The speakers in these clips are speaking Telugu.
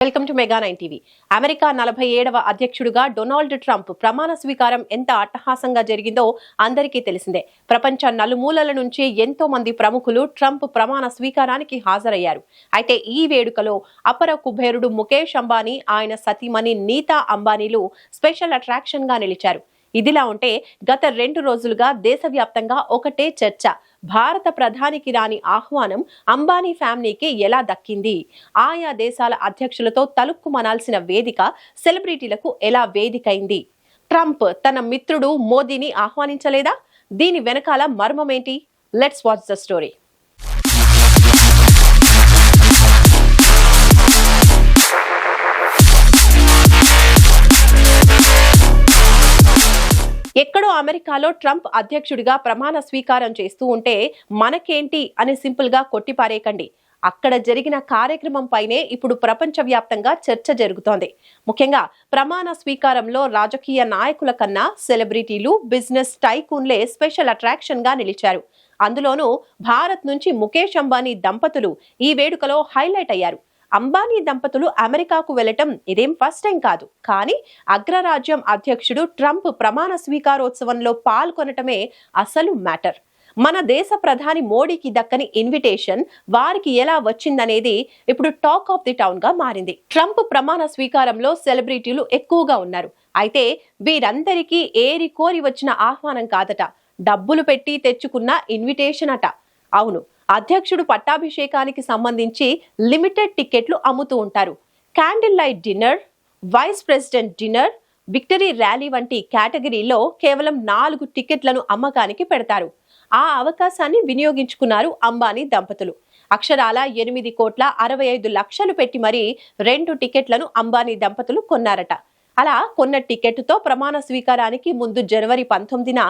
Welcome to mega 9 TV. America 47వ అధ్యక్షుడిగా డొనాల్డ్ ట్రంప్ ప్రమాణ స్వీకారం ఎంత అట్టహాసంగా జరిగిందో అందరికీ తెలిసిందే. ప్రపంచ నలుమూలల నుంచి ఎంతో మంది ప్రముఖులు ట్రంప్ ప్రమాణ స్వీకారానికి హాజరయ్యారు. అయితే ఈ వేడుకలో అపర కుబేరుడు ముఖేష్ అంబానీ, ఆయన సతీమణి నీతా అంబానీలు స్పెషల్ అట్రాక్షన్ గా నిలిచారు. ఇదిలా ఉంటే గత 2 రోజులుగా దేశవ్యాప్తంగా ఒకటే చర్చ. భారత ప్రధానికి రాని ఆహ్వానం అంబానీ ఫ్యామిలీకి ఎలా దక్కింది? ఆయా దేశాల అధ్యక్షులతో తలుక్కుమనాల్సిన వేదిక సెలబ్రిటీలకు ఎలా వేదికైంది? ట్రంప్ తన మిత్రుడు మోదీని ఆహ్వానించలేదా? దీని వెనకాల మర్మమేంటి? Let's watch the story. ఎక్కడో అమెరికాలో ట్రంప్ అధ్యక్షుడిగా ప్రమాణ స్వీకారం చేస్తూ ఉంటే మనకేంటి అని సింపుల్ గా కొట్టిపారేయకండి. అక్కడ జరిగిన కార్యక్రమం పైనే ఇప్పుడు ప్రపంచవ్యాప్తంగా చర్చ జరుగుతోంది. ముఖ్యంగా ప్రమాణ స్వీకారంలో రాజకీయ నాయకుల కన్నా సెలబ్రిటీలు, బిజినెస్ టైకూన్లే స్పెషల్ అట్రాక్షన్ గా నిలిచారు. అందులోనూ భారత్ నుంచి ముఖేష్ అంబానీ దంపతులు ఈ వేడుకలో హైలైట్ అయ్యారు. అంబానీ దంపతులు అమెరికాకు వెళ్లటం ఇదేం ఫస్ట్ టైం కాదు. కానీ అగ్రరాజ్యం అధ్యక్షుడు ట్రంప్ ప్రమాణ స్వీకారోత్సవంలో పాల్గొనటమే అసలు మ్యాటర్. మన దేశ ప్రధాని మోడీకి దక్కని ఇన్విటేషన్ వారికి ఎలా వచ్చిందనేది ఇప్పుడు టాక్ ఆఫ్ ది టౌన్ గా మారింది. ట్రంప్ ప్రమాణ స్వీకారంలో సెలబ్రిటీలు ఎక్కువగా ఉన్నారు. అయితే వీరందరికీ ఏరి కోరి వచ్చిన ఆహ్వానం కాదట, డబ్బులు పెట్టి తెచ్చుకున్న ఇన్విటేషన్ అట. అవును, అధ్యక్షుడు పట్టాభిషేకానికి సంబంధించి లిమిటెడ్ టికెట్లు అమ్ముతూ ఉంటారు. Candle light dinner, vice president dinner, victory rally వంటి కేటగిరీలో కేవలం 4 టికెట్లను అమ్మకానికి పెడతారు. ఆ అవకాశాన్ని వినియోగించుకున్నారు అంబానీ దంపతులు. అక్షరాల 8,65,00,000 పెట్టి మరీ 2 టికెట్లను అంబానీ దంపతులు కొన్నారట. అలా కొన్న టికెట్తో ప్రమాణ స్వీకారానికి ముందు జనవరి 19న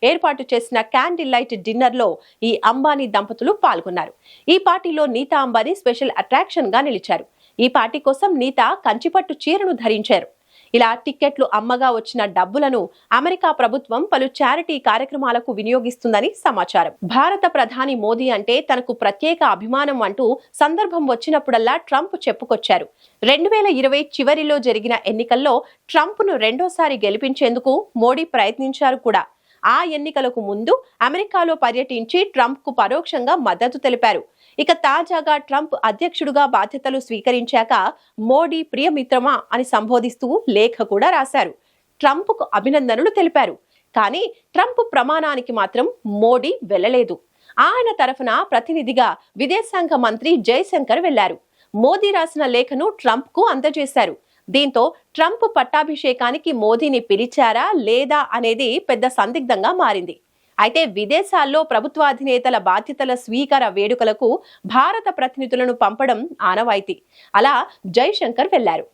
ఏర్పాటు చేసిన క్యాండిల్ లైట్ డిన్నర్ లో ఈ అంబానీ దంపతులు పాల్గొన్నారు. ఈ పార్టీలో నీతా అంబానీ స్పెషల్ అట్రాక్షన్ గా నిలిచారు. ఈ పార్టీ కోసం నీతా కంచిపట్టు చీరను ధరించారు. ఇలా టికెట్లు అమ్మగా వచ్చిన డబ్బులను అమెరికా ప్రభుత్వం పలు చారిటీ కార్యక్రమాలకు వినియోగిస్తుందని సమాచారం. భారత ప్రధాని మోదీ అంటే తనకు ప్రత్యేక అభిమానం అంటూ సందర్భం వచ్చినప్పుడల్లా ట్రంప్ చెప్పుకొచ్చారు. 2020 చివరిలో జరిగిన ఎన్నికల్లో ట్రంప్ను రెండోసారి గెలిపించేందుకు మోడీ ప్రయత్నించారు కూడా. ఆ ఎన్నికలకు ముందు అమెరికాలో పర్యటించి ట్రంప్ కు పరోక్షంగా మద్దతు తెలిపారు. ఇక తాజాగా ట్రంప్ అధ్యక్షుడుగా బాధ్యతలు స్వీకరించాక మోడీ ప్రియమిత్రమా అని సంబోధిస్తూ లేఖ కూడా రాశారు. ట్రంప్ కు అభినందనలు తెలిపారు. కానీ ట్రంప్ ప్రమాణానికి మాత్రం మోడీ వెళ్లలేదు. ఆయన తరఫున ప్రతినిధిగా విదేశాంగ మంత్రి జయశంకర్ వెళ్లారు. మోదీ రాసిన లేఖను ట్రంప్ కు అందజేశారు. దీంతో ట్రంప్ పట్టాభిషేకానికి మోదీని పిలిచారా లేదా అనేది పెద్ద సందిగ్ధంగా మారింది. అయితే విదేశాల్లో ప్రభుత్వాధినేతల బాధ్యతల స్వీకార వేడుకలకు భారత ప్రతినిధులను పంపడం ఆనవాయితీ. అలా జైశంకర్ వెళ్లారు.